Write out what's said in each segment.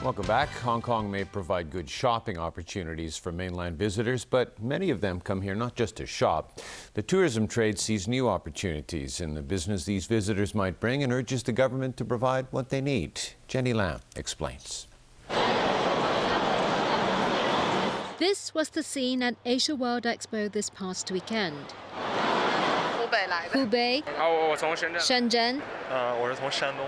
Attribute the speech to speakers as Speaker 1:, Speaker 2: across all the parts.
Speaker 1: Welcome back. Hong Kong may provide good shopping opportunities for mainland visitors, but many of them come here not just to shop. The tourism trade sees new opportunities in the business these visitors might bring and urges the government to provide what they need. Jenny Lam explains.
Speaker 2: This was the scene at Asia World Expo this past weekend. Hubei, Shenzhen,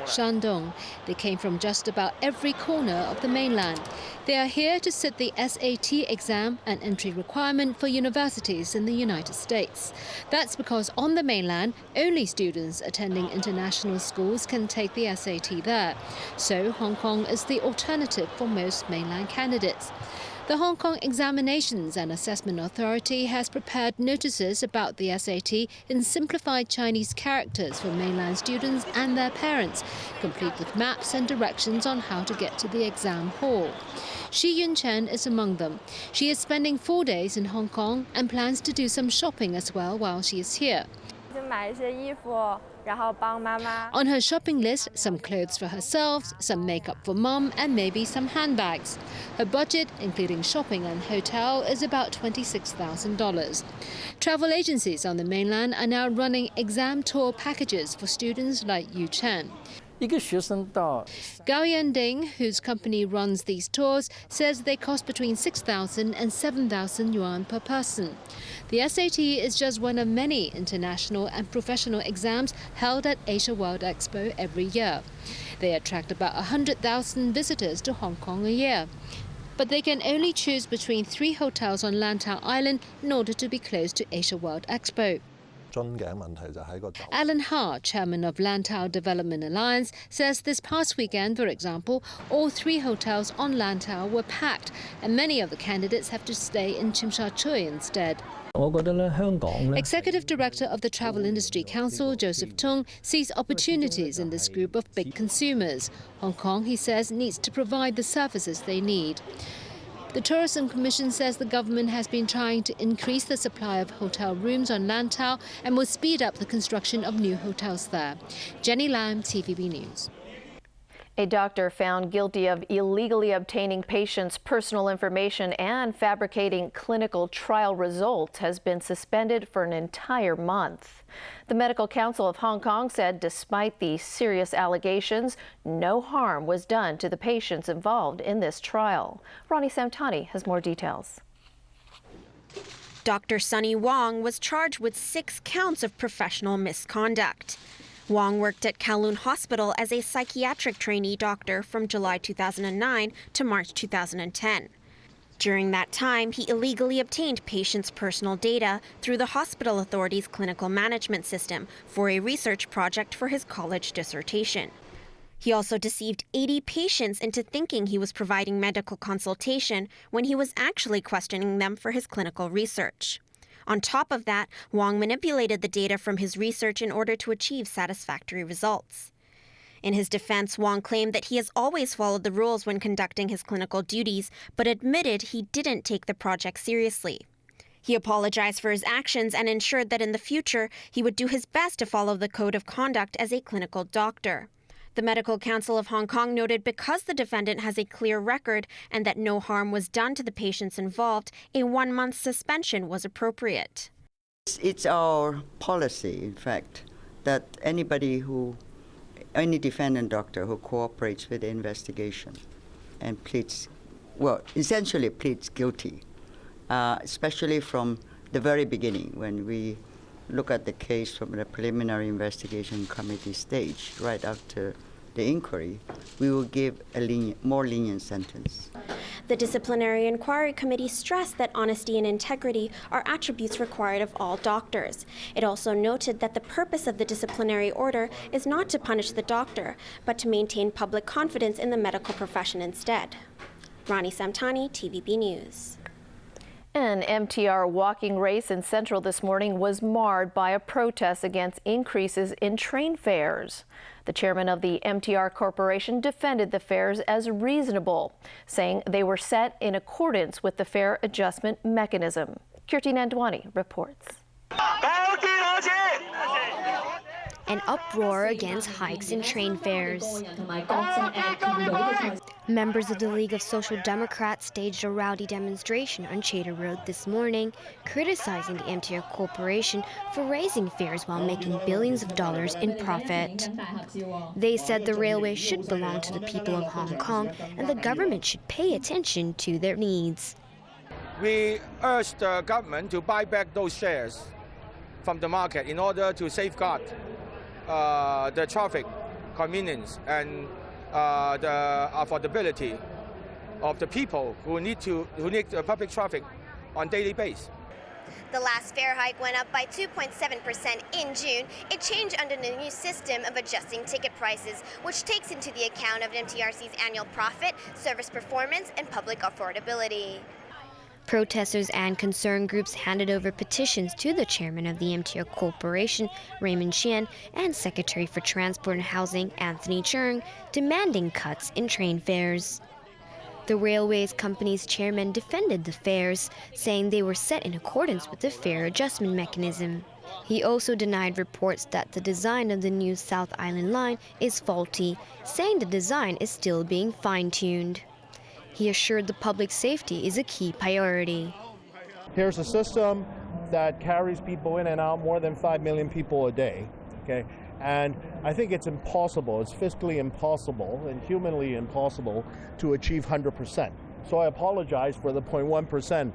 Speaker 2: Shandong. They came from just about every corner of the mainland. They are here to sit the SAT exam, an entry requirement for universities in the United States. That's because on the mainland, only students attending international schools can take the SAT there. So Hong Kong is the alternative for most mainland candidates. The Hong Kong Examinations and Assessment Authority has prepared notices about the SAT in simplified Chinese characters for mainland students and their parents, complete with maps and directions on how to get to the exam hall. Shi Yun-chen is among them. She is spending 4 days in Hong Kong and plans to do some shopping as well while she is here. On her shopping list, some clothes for herself, some makeup for mum, and maybe some handbags. Her budget, including shopping and hotel, is about $26,000. Travel agencies on the mainland are now running exam tour packages for students like Yu Chen. Gao Yanding, whose company runs these tours, says they cost between 6,000 and 7,000 yuan per person. The SAT is just one of many international and professional exams held at Asia World Expo every year. They attract about 100,000 visitors to Hong Kong a year. But they can only choose between 3 hotels on Lantau Island in order to be close to Asia World Expo. Alan Ha, chairman of Lantau Development Alliance, says this past weekend, for example, all 3 hotels on Lantau were packed, and many of the candidates have to stay in Tsim Sha Tsui instead. Executive Director of the Travel Industry Council, Joseph Tung, sees opportunities in this group of big consumers. Hong Kong, he says, needs to provide the services they need. The Tourism Commission says the government has been trying to increase the supply of hotel rooms on Lantau and will speed up the construction of new hotels there. Jenny Lam, TVB News.
Speaker 3: A doctor found guilty of illegally obtaining patients' personal information and fabricating clinical trial results has been suspended for an entire month. The Medical Council of Hong Kong said despite the serious allegations, no harm was done to the patients involved in this trial. Ronnie Samtani has more details.
Speaker 4: Dr. Sunny Wong was charged with 6 counts of professional misconduct. Wong worked at Kowloon Hospital as a psychiatric trainee doctor from July 2009 to March 2010. During that time, he illegally obtained patients' personal data through the hospital authority's clinical management system for a research project for his college dissertation. He also deceived 80 patients into thinking he was providing medical consultation when he was actually questioning them for his clinical research. On top of that, Wong manipulated the data from his research in order to achieve satisfactory results. In his defense, Wong claimed that he has always followed the rules when conducting his clinical duties, but admitted he didn't take the project seriously. He apologized for his actions and ensured that in the future, he would do his best to follow the code of conduct as a clinical doctor. The Medical Council of Hong Kong noted because the defendant has a clear record and that no harm was done to the patients involved, a 1-month suspension was appropriate.
Speaker 5: It's our policy, in fact, that any defendant doctor who cooperates with the investigation and essentially pleads guilty, especially from the very beginning when we look at the case from the preliminary investigation committee stage, right after the inquiry, we will give a more lenient sentence.
Speaker 4: The Disciplinary Inquiry Committee stressed that honesty and integrity are attributes required of all doctors. It also noted that the purpose of the disciplinary order is not to punish the doctor, but to maintain public confidence in the medical profession instead. Ronnie Samtani, TVB News.
Speaker 3: An MTR walking race in Central this morning was marred by a protest against increases in train fares. The chairman of the MTR Corporation defended the fares as reasonable, saying they were set in accordance with the fare adjustment mechanism. Kirti Nandwani reports.
Speaker 6: an uproar against hikes in train fares. Members of the League of Social Democrats staged a rowdy demonstration on Chater Road this morning, criticizing the MTR Corporation for raising fares while making billions of dollars in profit. They said the railway should belong to the people of Hong Kong and the government should pay attention to their needs.
Speaker 7: We urge the government to buy back those shares from the market in order to safeguard the traffic convenience and the affordability of the people who need public traffic on daily basis.
Speaker 8: The last fare hike went up by 2.7% in June. It changed under the new system of adjusting ticket prices, which takes into the account of MTRC's annual profit, service performance, and public affordability.
Speaker 6: Protesters and concern groups handed over petitions to the chairman of the MTR Corporation, Raymond Chen, and Secretary for Transport and Housing, Anthony Cheung, demanding cuts in train fares. The railways company's chairman defended the fares, saying they were set in accordance with the fare adjustment mechanism. He also denied reports that the design of the new South Island line is faulty, saying the design is still being fine-tuned. He assured the public safety is a key priority.
Speaker 9: Here's a system that carries people in and out, more than 5 million people a day, okay? And I think it's impossible, it's fiscally impossible and humanly impossible to achieve 100%. So I apologize for the 0.1%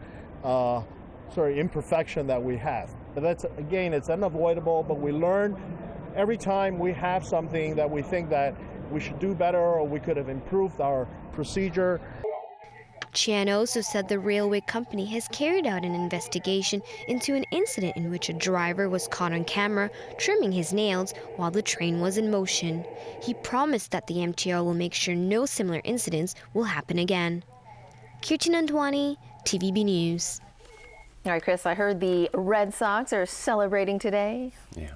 Speaker 9: imperfection that we have. But that's, again, it's unavoidable, but we learn every time we have something that we think that we should do better or we could have improved our procedure.
Speaker 6: Chen also said the railway company has carried out an investigation into an incident in which a driver was caught on camera trimming his nails while the train was in motion. He promised that the MTR will make sure no similar incidents will happen again. Kirti Nandwani, TVB News.
Speaker 3: All right, Chris, I heard the Red Sox are celebrating today.
Speaker 1: Yeah.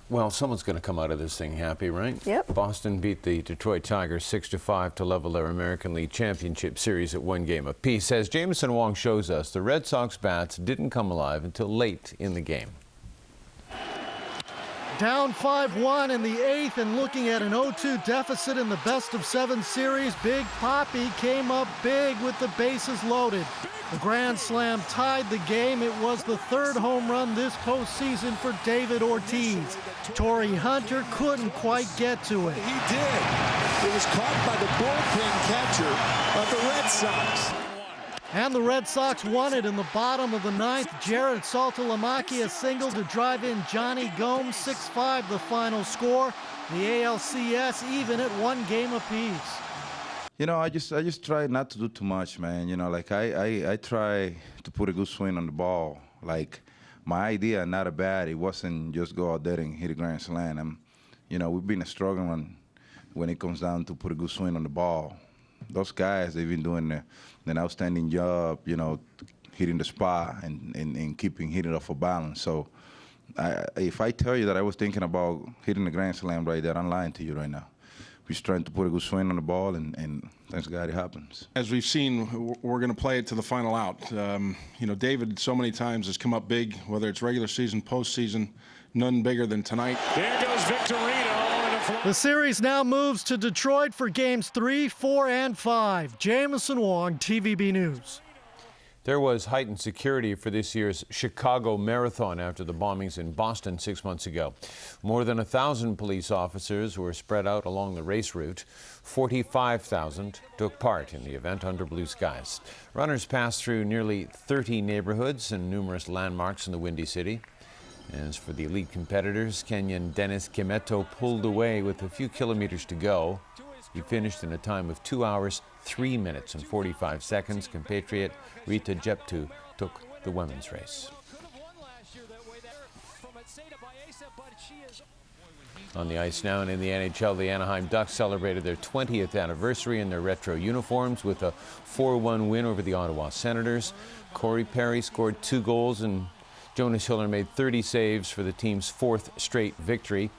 Speaker 1: Well, someone's going to come out of this thing happy, right?
Speaker 3: Yep.
Speaker 1: Boston beat the Detroit Tigers 6-5 to level their American League Championship Series at 1 game apiece. As Jameson Wong shows us, the Red Sox bats didn't come alive until late in the game.
Speaker 10: Down 5-1 in the 8th and looking at an 0-2 deficit in the best-of-7 series, Big Papi came up big with the bases loaded. The grand slam tied the game. It was the 3rd home run this postseason for David Ortiz. Torrey Hunter couldn't quite get to it.
Speaker 11: He did. It was caught by the bullpen catcher of the Red Sox.
Speaker 10: And the Red Sox won it in the bottom of the 9th. Jared Saltalamacchia a single to drive in Johnny Gomes. 6-5 the final score. The ALCS even at 1 game apiece.
Speaker 12: You know, I just try not to do too much, man. You know, like I try to put a good swing on the ball. Like my idea, not a bad. It wasn't just go out there and hit a grand slam. You know, we've been struggling when it comes down to put a good swing on the ball. Those guys, they've been doing an outstanding job, you know, hitting the spot and keeping hitting off of balance. So if I tell you that I was thinking about hitting the grand slam right there, I'm lying to you right now. We're just trying to put a good swing on the ball, and thanks God it happens.
Speaker 13: As we've seen, we're going to play it to the final out. You know, David so many times has come up big, whether it's regular season, postseason, none bigger than tonight.
Speaker 11: There goes Victorino.
Speaker 10: The series now moves to Detroit for games 3, 4, and 5. Jameson Wong, TVB News.
Speaker 1: There was heightened security for this year's Chicago Marathon after the bombings in Boston 6 months ago. More than 1,000 police officers were spread out along the race route. 45,000 took part in the event under blue skies. Runners passed through nearly 30 neighborhoods and numerous landmarks in the Windy City. As for the elite competitors, Kenyan Dennis Kimeto pulled away with a few kilometers to go. He finished in a time of 2 hours, 3 minutes and 45 seconds. Compatriot Rita Jeptu took the women's race. On the ice now and in the NHL, the Anaheim Ducks celebrated their 20th anniversary in their retro uniforms with a 4-1 win over the Ottawa Senators. Corey Perry scored 2 goals and Jonas Hiller made 30 saves for the team's 4th straight victory.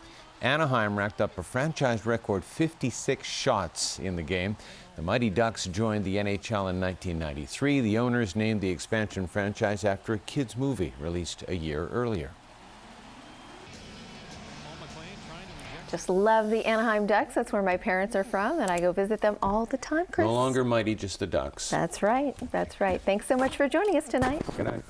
Speaker 1: Anaheim racked up a franchise record 56 shots in the game. The Mighty Ducks joined the NHL in 1993. The owners named the expansion franchise after a kids' movie released a year earlier.
Speaker 3: Just love the Anaheim Ducks. That's where my parents are from, and I go visit them all the time, Chris.
Speaker 1: No longer mighty, just the Ducks.
Speaker 3: That's right. That's right. Thanks so much for joining us tonight.
Speaker 1: Good night.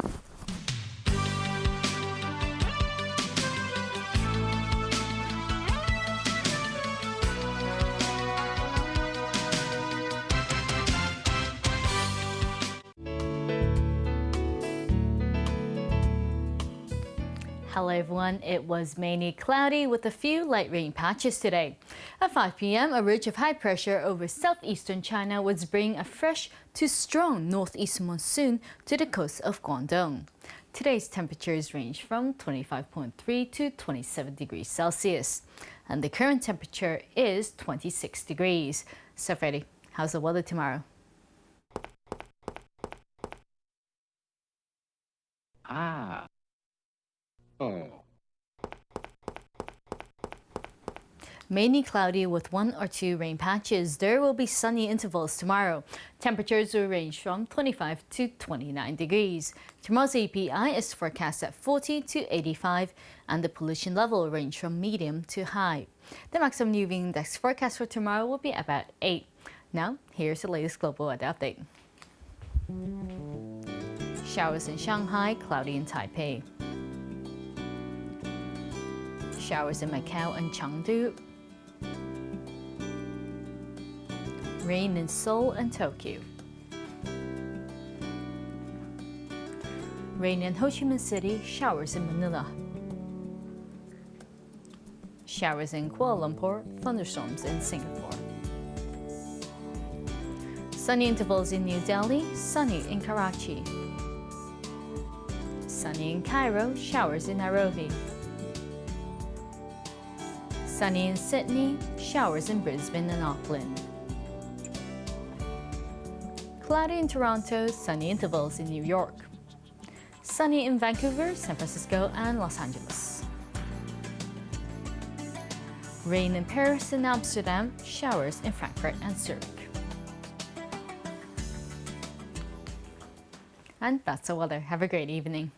Speaker 14: Hello everyone, it was mainly cloudy with a few light rain patches today. At 5 p.m, a ridge of high pressure over southeastern China was bringing a fresh to strong northeast monsoon to the coast of Guangdong. Today's temperatures range from 25.3 to 27 degrees Celsius. And the current temperature is 26 degrees. So Freddie, how's the weather tomorrow? Mainly cloudy with 1 or 2 rain patches. There will be sunny intervals tomorrow. Temperatures will range from 25 to 29 degrees. Tomorrow's API is forecast at 40 to 85, and the pollution level will range from medium to high. The maximum UV index forecast for tomorrow will be about 8. Now, here's the latest global weather update. Showers in Shanghai, cloudy in Taipei. Showers in Macau and Chengdu. Rain in Seoul and Tokyo. Rain in Ho Chi Minh City, showers in Manila. Showers in Kuala Lumpur, thunderstorms in Singapore. Sunny intervals in New Delhi, sunny in Karachi. Sunny in Cairo, showers in Nairobi. Sunny in Sydney, showers in Brisbane and Auckland. Cloudy in Toronto, sunny intervals in New York. Sunny in Vancouver, San Francisco and Los Angeles. Rain in Paris and Amsterdam, showers in Frankfurt and Zurich. And that's the weather. Have a great evening.